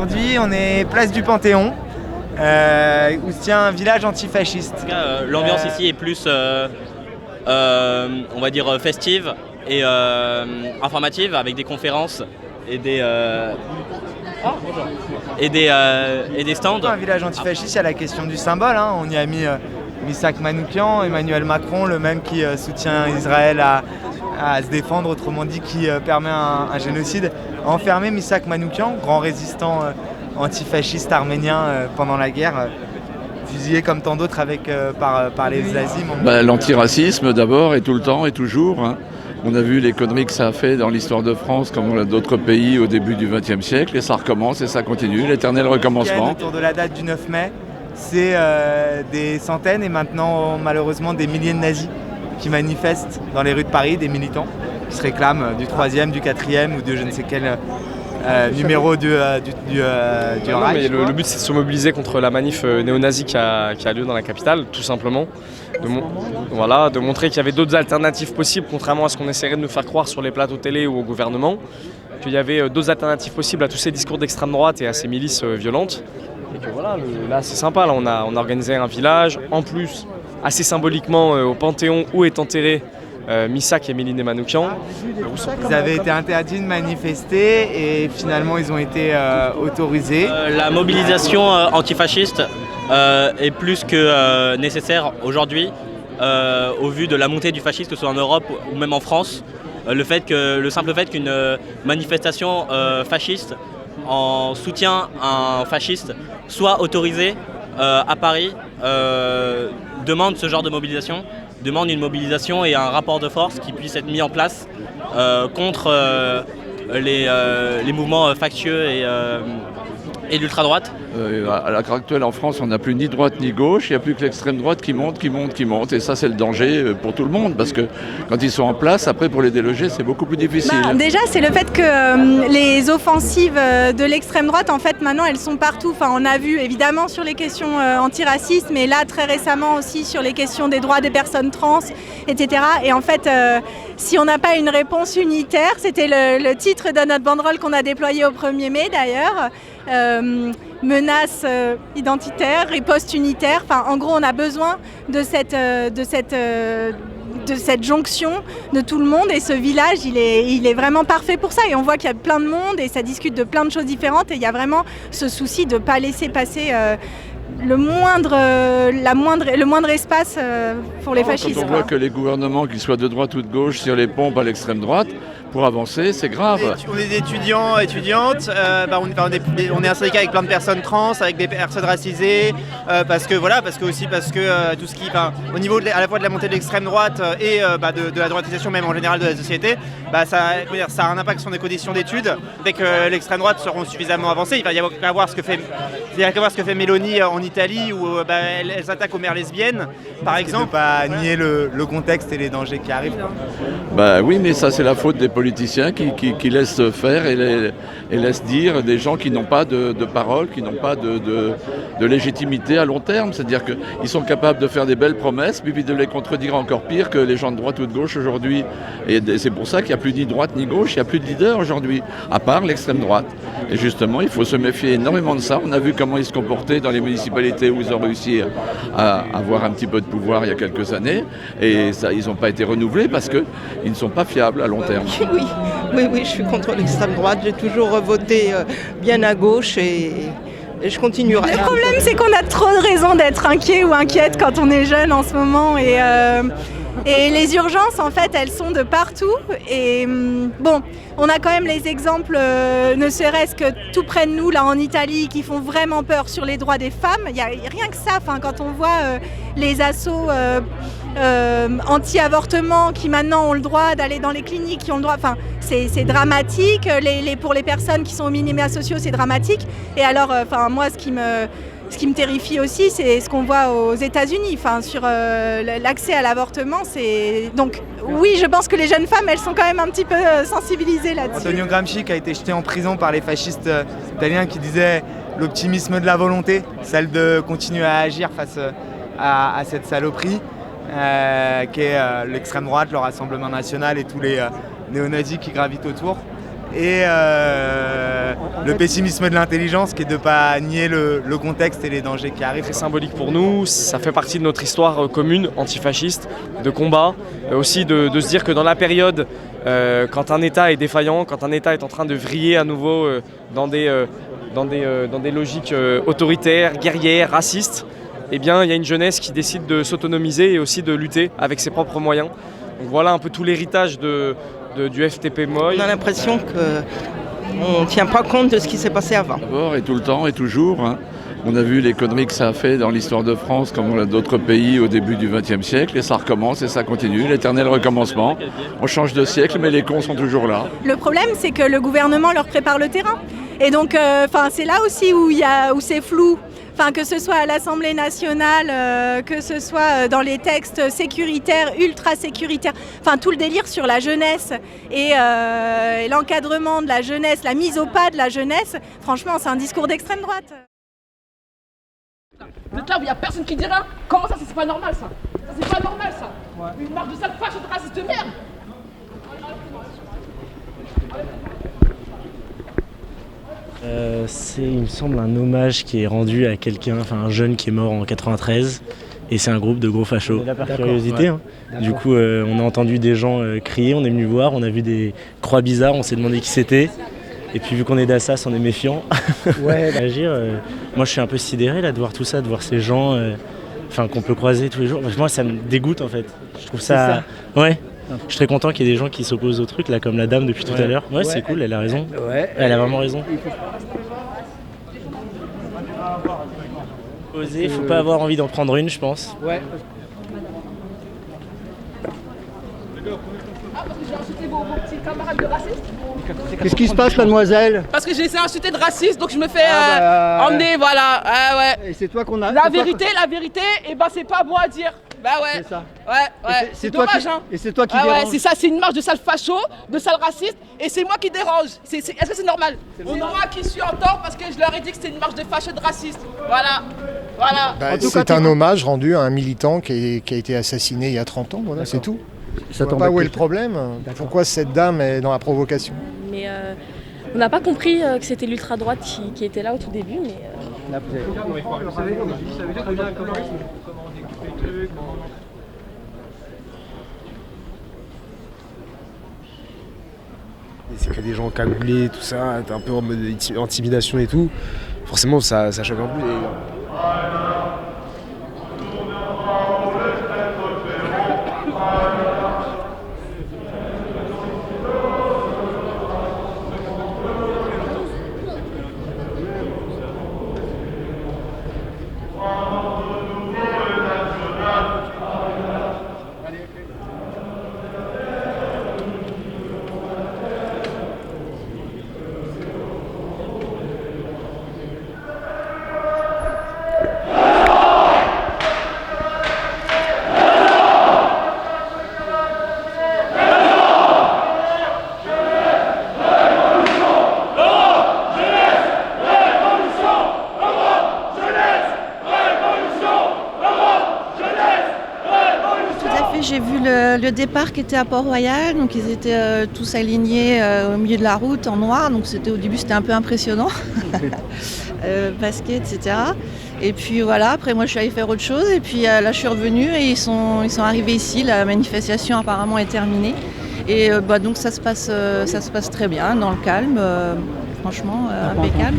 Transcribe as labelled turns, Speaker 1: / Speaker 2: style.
Speaker 1: Aujourd'hui, on est place du Panthéon, où se tient un village antifasciste.
Speaker 2: En tout cas, l'ambiance ici est plus, on va dire, festive et informative, avec des conférences et des stands.
Speaker 1: Un village antifasciste, il y a la question du symbole. On y a mis Missak Manoukian, Emmanuel Macron, le même qui soutient Israël à se défendre, autrement dit qui permet un génocide. Enfermé Missak Manoukian, grand résistant antifasciste arménien pendant la guerre, fusillé comme tant d'autres par les nazis.
Speaker 3: L'antiracisme d'abord et tout le temps et toujours. On a vu les conneries que ça a fait dans l'histoire de France comme dans d'autres pays au début du XXe siècle et ça recommence et ça continue, l'éternel recommencement.
Speaker 1: Autour de la date du 9 mai, c'est des centaines et maintenant malheureusement des milliers de nazis qui manifestent dans les rues de Paris, des militants qui se réclament du 3e, du 4e ou de je ne sais quel numéro du Reich.
Speaker 4: Le but c'est de se mobiliser contre la manif néo-nazie qui a lieu dans la capitale, tout simplement. De montrer qu'il y avait d'autres alternatives possibles, contrairement à ce qu'on essaierait de nous faire croire sur les plateaux télé ou au gouvernement, qu'il y avait d'autres alternatives possibles à tous ces discours d'extrême droite et à ces milices violentes. Et que voilà, là c'est sympa, là, on a organisé un village, en plus, assez symboliquement au Panthéon où est enterré Missak et Méline Manoukian.
Speaker 1: Ils avaient été interdits de manifester et finalement ils ont été autorisés.
Speaker 2: La mobilisation antifasciste est plus que nécessaire aujourd'hui au vu de la montée du fascisme, que ce soit en Europe ou même en France. Le simple fait qu'une manifestation fasciste en soutien à un fasciste soit autorisée à Paris demande ce genre de mobilisation, demande une mobilisation et un rapport de force qui puisse être mis en place contre les mouvements factieux et l'ultra-droite.
Speaker 3: À l'heure actuelle en France, on n'a plus ni droite ni gauche, il n'y a plus que l'extrême droite qui monte. Et ça, c'est le danger pour tout le monde, parce que quand ils sont en place, après pour les déloger, c'est beaucoup plus difficile.
Speaker 5: Déjà, c'est le fait que les offensives de l'extrême droite, en fait, maintenant, elles sont partout. Enfin, on a vu évidemment sur les questions antiracistes, mais là, très récemment aussi sur les questions des droits des personnes trans, etc. Et en fait, si on n'a pas une réponse unitaire, c'était le titre de notre banderole qu'on a déployé au 1er mai d'ailleurs, menace identitaire, riposte unitaire. Enfin, en gros, on a besoin de cette jonction de tout le monde et ce village, il est vraiment parfait pour ça. Et on voit qu'il y a plein de monde et ça discute de plein de choses différentes et il y a vraiment ce souci de ne pas laisser passer le moindre espace pour les fascistes.
Speaker 3: Quand on voit que les gouvernements, qu'ils soient de droite ou de gauche, sur les pompes à l'extrême droite, pour avancer, c'est grave.
Speaker 6: On est des étudiants, étudiantes, on est un syndicat avec plein de personnes trans, avec des personnes racisées, parce que tout ce qui, au niveau à la fois de la montée de l'extrême droite et de la droitisation même en général de la société, ça a un impact sur les conditions d'études. Dès que l'extrême droite seront suffisamment avancées, il va y avoir qu'à voir ce que fait Mélanie en Italie, où elle s'attaque aux mères lesbiennes, par exemple.
Speaker 1: Ne pas nier le contexte et les dangers qui arrivent.
Speaker 3: Oui, mais ça c'est la faute des politiciens qui laissent faire et laissent dire des gens qui n'ont pas de parole, qui n'ont pas de légitimité à long terme. C'est-à-dire qu'ils sont capables de faire des belles promesses, puis de les contredire encore pire que les gens de droite ou de gauche aujourd'hui. Et c'est pour ça qu'il n'y a plus ni droite ni gauche, il n'y a plus de leader aujourd'hui, à part l'extrême droite. Et justement, il faut se méfier énormément de ça. On a vu comment ils se comportaient dans les municipalités où ils ont réussi à avoir un petit peu de pouvoir il y a quelques années. Et ça, ils n'ont pas été renouvelés parce qu'ils ne sont pas fiables à long terme.
Speaker 7: Oui, je suis contre l'extrême droite. J'ai toujours voté bien à gauche et je continuerai.
Speaker 5: Le problème, c'est qu'on a trop de raisons d'être inquiet ou inquiète quand on est jeune en ce moment. Et les urgences, en fait, elles sont de partout. Et on a quand même les exemples, ne serait-ce que tout près de nous, là en Italie, qui font vraiment peur sur les droits des femmes. Il n'y a rien que ça. Quand on voit les assauts anti-avortement qui maintenant ont le droit d'aller dans les cliniques, qui ont le droit. Enfin, c'est dramatique. Pour les personnes qui sont aux minima sociaux, c'est dramatique. Et alors, moi, ce qui me terrifie aussi, c'est ce qu'on voit aux États-Unis, sur l'accès à l'avortement. Donc oui, je pense que les jeunes femmes, elles sont quand même un petit peu sensibilisées là-dessus.
Speaker 1: Antonio Gramsci qui a été jeté en prison par les fascistes italiens qui disaient l'optimisme de la volonté, celle de continuer à agir face à cette saloperie qui est l'extrême droite, le Rassemblement national et tous les néo-nazis qui gravitent autour. et le pessimisme de l'intelligence qui est de ne pas nier le contexte et les dangers qui arrivent.
Speaker 4: Très symbolique pour nous, ça fait partie de notre histoire commune antifasciste, de combat, aussi de se dire que dans la période, quand un État est défaillant, quand un État est en train de vriller à nouveau dans des logiques autoritaires, guerrières, racistes, eh bien, il y a une jeunesse qui décide de s'autonomiser et aussi de lutter avec ses propres moyens. Donc voilà un peu tout l'héritage du FTP MOI.
Speaker 7: On a l'impression qu'on ne tient pas compte de ce qui s'est passé avant.
Speaker 3: D'abord et tout le temps et toujours. Hein. On a vu les conneries que ça a fait dans l'histoire de France comme dans d'autres pays au début du XXe siècle. Et ça recommence et ça continue, l'éternel recommencement. On change de siècle mais les cons sont toujours là.
Speaker 5: Le problème, c'est que le gouvernement leur prépare le terrain. Et donc, c'est là aussi où c'est flou. Que ce soit à l'Assemblée nationale, que ce soit dans les textes sécuritaires, ultra sécuritaires, tout le délire sur la jeunesse et l'encadrement de la jeunesse, la mise au pas de la jeunesse, franchement, c'est un discours d'extrême droite.
Speaker 8: Vous êtes là où il n'y a personne qui dit rien. Comment ça, c'est pas normal ça? Ça, c'est pas normal ça. Une marque de sale fâche de raciste de merde.
Speaker 9: Il me semble, un hommage qui est rendu à quelqu'un, un jeune qui est mort en 93, et c'est un groupe de gros fachos. Par curiosité, hein. Du coup, on a entendu des gens crier, on est venu voir, on a vu des croix bizarres, on s'est demandé qui c'était, et puis vu qu'on est d'Assas, on est méfiant. Ouais. Agir. Moi, je suis un peu sidéré là de voir tout ça, de voir ces gens, qu'on peut croiser tous les jours. Moi, ça me dégoûte en fait. Je trouve ça. Ouais. Je suis très content qu'il y ait des gens qui s'opposent au truc, là, comme la dame depuis tout à l'heure. Ouais, c'est cool, elle a raison. Ouais. Elle a vraiment raison. Oser, faut pas avoir envie d'en prendre une, je pense. Ouais.
Speaker 8: Ah, parce que j'ai insulté vos petits camarades de racistes.
Speaker 10: Qu'est-ce qui se passe, mademoiselle?
Speaker 8: Parce que j'ai essayé d'insulter de raciste, donc je me fais emmener, voilà. Ouais.
Speaker 10: Et c'est toi qu'on a.
Speaker 8: La vérité, c'est pas bon à dire. Bah ouais.
Speaker 10: C'est ça.
Speaker 8: Ouais. C'est dommage, hein.
Speaker 10: Et c'est toi qui dérange.
Speaker 8: Ouais, c'est ça, c'est une marche de sale facho, de sale raciste, et c'est moi qui dérange. Est-ce que c'est normal? C'est moi qui suis en tort parce que je leur ai dit que c'était une marche de facho de raciste. Voilà.
Speaker 11: C'est un hommage rendu à un militant qui a été assassiné il y a 30 ans, voilà, c'est tout. Je ne vois pas où est le problème. Pourquoi cette dame est dans la provocation?
Speaker 12: Mais on n'a pas compris que c'était l'ultra-droite qui était là au tout début. Mais,
Speaker 10: Vous savez très bien comment on découpe les trucs.
Speaker 13: C'est que des gens cagoulés, tout ça, t'es un peu en mode intimidation et tout. Forcément, ça choque un peu.
Speaker 14: J'ai vu le départ qui était à Port-Royal, donc ils étaient tous alignés au milieu de la route en noir, donc au début c'était un peu impressionnant, basket, etc. Et puis voilà, après moi je suis allée faire autre chose, et puis là je suis revenue et ils sont arrivés ici, la manifestation apparemment est terminée. Et donc ça se passe très bien, dans le calme, franchement impeccable.